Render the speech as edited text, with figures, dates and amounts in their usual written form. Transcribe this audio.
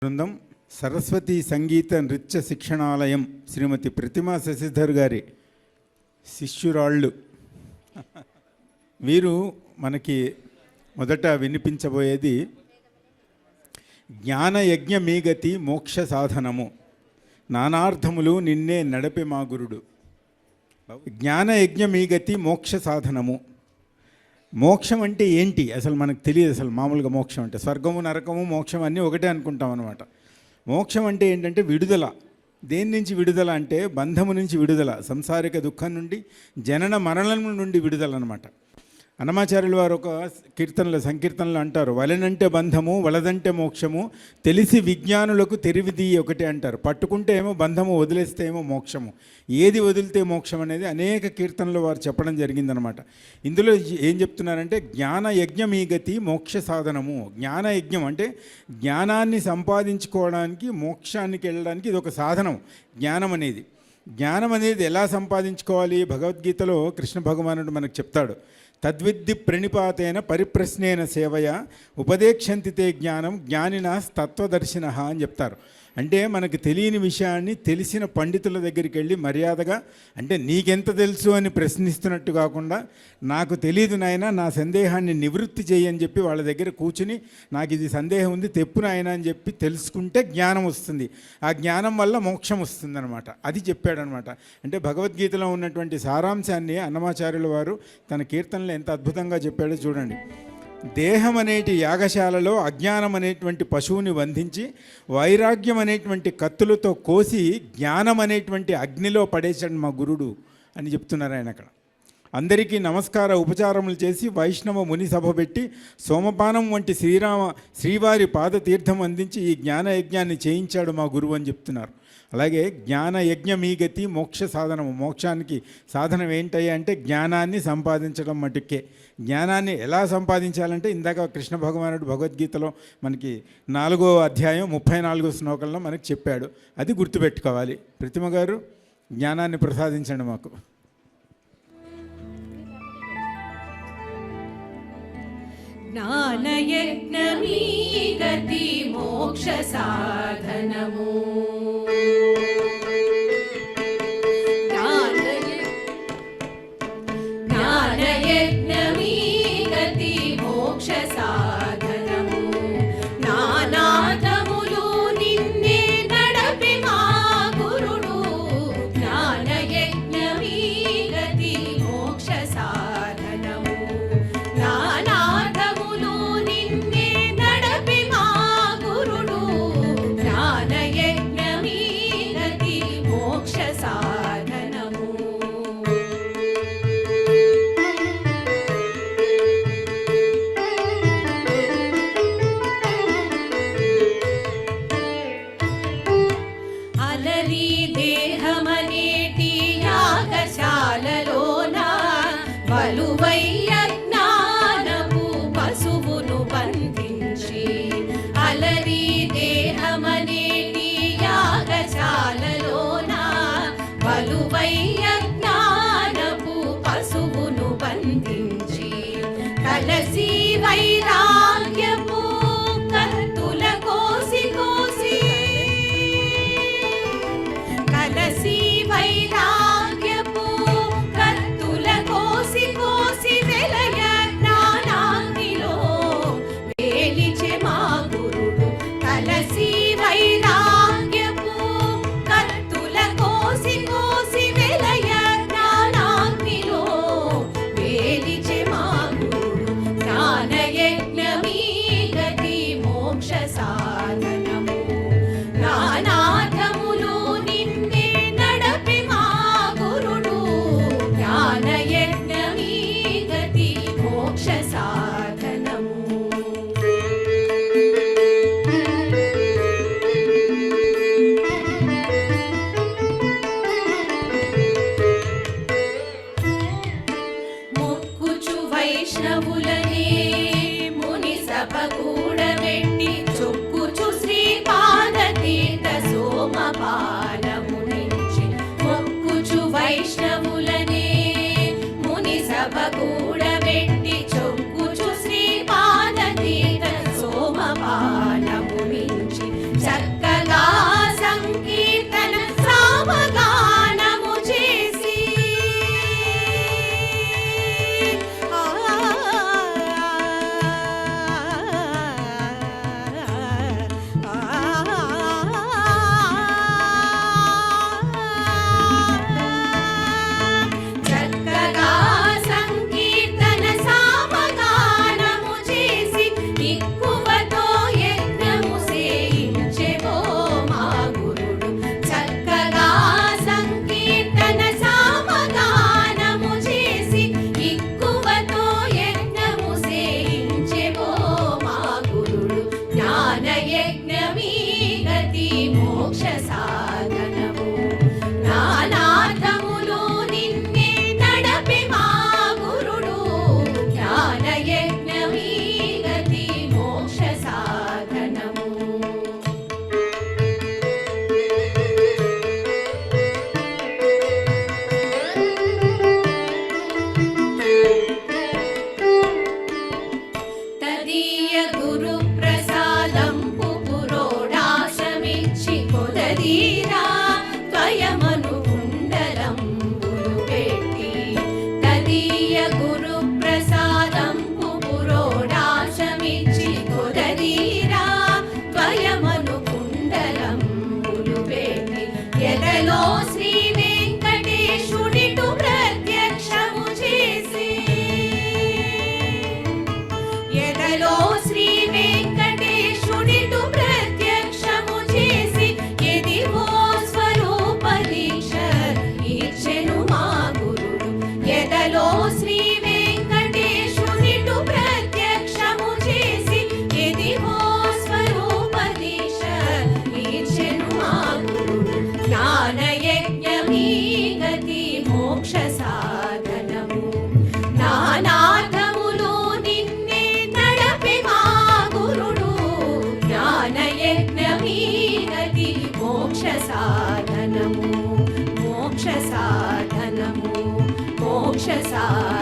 బృందం సరస్వతి సంగీత నృత్య శిక్షణాలయం శ్రీమతి ప్రతిమా శశిధర్ గారి శిష్యురాళ్ళు. వీరు మనకి మొదట వినిపించబోయేది జ్ఞానయజ్ఞ మీగతి మోక్ష సాధనము, నానార్థములు నిన్నే నడపి మా గురుడు. జ్ఞానయజ్ఞ మీగతి మోక్ష సాధనము. మోక్షం అంటే ఏంటి అసలు మనకు తెలియదు. అసలు మామూలుగా మోక్షం అంటే స్వర్గము నరకము మోక్షం అన్నీ ఒకటే అనుకుంటాం అనమాట. మోక్షం అంటే ఏంటంటే విడుదల. దేని నుంచి విడుదల అంటే బంధము నుంచి విడుదల, సంసారిక దుఃఖం నుండి, జనన మరణం నుండి విడుదల అనమాట. అన్నమాచార్యుల వారు ఒక సంకీర్తనలు అంటారు, వలనంటే బంధము వలదంటే మోక్షము, తెలిసి విజ్ఞానులకు తెరివిది ఒకటే అంటారు. పట్టుకుంటే ఏమో బంధము, వదిలేస్తే ఏమో మోక్షము. ఏది వదిలితే మోక్షం అనేది అనేక కీర్తనలు వారు చెప్పడం జరిగిందనమాట. ఇందులో ఏం చెప్తున్నారంటే జ్ఞానయజ్ఞం ఈ గతి మోక్ష సాధనము. జ్ఞానయజ్ఞం అంటే జ్ఞానాన్ని సంపాదించుకోవడానికి, మోక్షానికి వెళ్ళడానికి ఇది ఒక సాధనం. జ్ఞానం అనేది ఎలా సంపాదించుకోవాలి? భగవద్గీతలో కృష్ణ భగవానుడు మనకు చెప్తాడు, తద్విద్ధి ప్రణిపాతేన పరిప్రశ్నేన సేవయ ఉపదేక్షంతి తే జ్ఞానం జ్ఞానినాస్ తత్వదర్శినః అని చెప్తారు. అంటే మనకు తెలియని విషయాన్ని తెలిసిన పండితుల దగ్గరికి వెళ్ళి మర్యాదగా, అంటే నీకెంత తెలుసు అని ప్రశ్నిస్తున్నట్టు కాకుండా, నాకు తెలియదు నాయన, నా సందేహాన్ని నివృత్తి చేయని చెప్పి వాళ్ళ దగ్గర కూర్చుని, నాకు ఇది సందేహం ఉంది తెప్పు నాయన అని చెప్పి తెలుసుకుంటే జ్ఞానం వస్తుంది. ఆ జ్ఞానం వల్ల మోక్షం వస్తుందన్నమాట. అది చెప్పాడనమాట. అంటే భగవద్గీతలో ఉన్నటువంటి సారాంశాన్ని అన్నమాచార్యుల వారు తన కీర్తనలో ఎంత అద్భుతంగా చెప్పాడో చూడండి. దేహం అనేటి యాగశాలలో అజ్ఞానం అనేటువంటి పశువుని బంధించి, వైరాగ్యం అనేటువంటి కత్తులతో కోసి, జ్ఞానం అనేటువంటి అగ్నిలో పడేశాడు మా గురుడు అని చెప్తున్నారు ఆయన అక్కడ. అందరికీ నమస్కార ఉపచారములు చేసి వైష్ణవ ముని సభ పెట్టి సోమపానం వంటి శ్రీవారి పాదతీర్థం అందించి ఈ జ్ఞానయజ్ఞాన్ని చేయించాడు మా గురువు అని చెప్తున్నారు. అలాగే జ్ఞానయజ్ఞం ఈ గతి మోక్ష సాధనము. మోక్షానికి సాధనం ఏంటయ్యా అంటే జ్ఞానాన్ని సంపాదించడం మటుకే. జ్ఞానాన్ని ఎలా సంపాదించాలంటే ఇందాక కృష్ణ భగవానుడు భగవద్గీతలో మనకి 4వ అధ్యాయం 34వ శ్లోకంలో మనకి చెప్పాడు. అది గుర్తుపెట్టుకోవాలి. ప్రతిమ గారు జ్ఞానాన్ని ప్రసాదించండి మాకు. జ్ఞానయజ్ఞమీ గతి మోక్ష సాధనము. జ్ఞానయజ్ఞమీ గతి మోక్ష సాధనము, నానార్థములు నిన్నే నడపి మా గురుడు. జ్ఞానయజ్ఞమీ గతి మోక్ష సాధనము, నానార్థములు నిన్నే నడపి మా గురుడు. జ్ఞానయజ్ఞమీ గతి మోక్ష సాధనము. అలరి దేహమనేటి యాగశాలలోన వలువయ్య జ్ఞానపు పశువును బంధించి, అలరి దేహమనేటి యాగశాలలోన వలువయ్య జ్ఞానపు పశువును బంధించి, కలసి వైరాగ్యపు కత్తుల కోసి కోసి, కలసి వైరాగ్యపు కత్తుల కోసి కోసి వెలయ జ్ఞానాగ్నిలో వేలిచె మా గురుడు. కలసి వైరాగ్యపు కత్తుల కోసి కోసి వెలయ జ్ఞానాగ్నిలో వేలిచె మా గురుడు. జ్ఞానయజ్ఞమీ గతి మోక్ష సాధనము, నానార్థములు నిన్నే నడపి మా గురుడు. జ్ఞానయజ్ఞమీ గతి మోక్ష సాధనము. చక్కగా సంకీర్తన సామగానము చేసి చక్కగా సంకీర్తన సామగానము చేసి ఎక్కువతో యజ్ఞము చేయించెవో మా గురుడు. చక్కగా సంకీర్తన సామగానము చేసి ఎక్కువతో యజ్ఞము చేయించెవో మా గురుడు. జ్ఞాన యజ్ఞమీ గతి మోక్ష సాధనము. నానార్థములు నిన్నే నడపి మా గురుడు. జ్ఞాన యజ్ఞమీ గతి మోక్ష సాధనము. తదీయ గురు ప్రసాదంపు పురోడాశమిచ్చి కొదదీరా త్వయమను కుండలంబులు పెట్టి. తదీయ గురు ప్రసాదంపు పురోడాశమిచ్చి కొదదీరా త్వయమను కుండలంబులు పెట్టి. ఎదలో శ్రీ వెంకటేశుడిటు ప్రత్యక్షము చేసి. ఎదలో శ్రీ వెంకటేశుడిటు ప్రత్యక్షము చేసి ఎదివో స్వరూప దీక్ష ఇచ్చెను మా గురుడు. ఎదలో శ్రీ వెంకటేశుడిటు ప్రత్యక్షము చేసి ఎదివో స్వరూప దీక్ష ఇచ్చెను మా గురుడు. జ్ఞాన యజ్ఞమీ గతి మోక్ష సాధనము. నానార్థములు నిన్నే నడపి మా గురుడు. జ్ఞాన యజ్ఞమీ గతి మోక్ష సాధనము. మోక్ష సాధనము. మోక్ష సాధనము.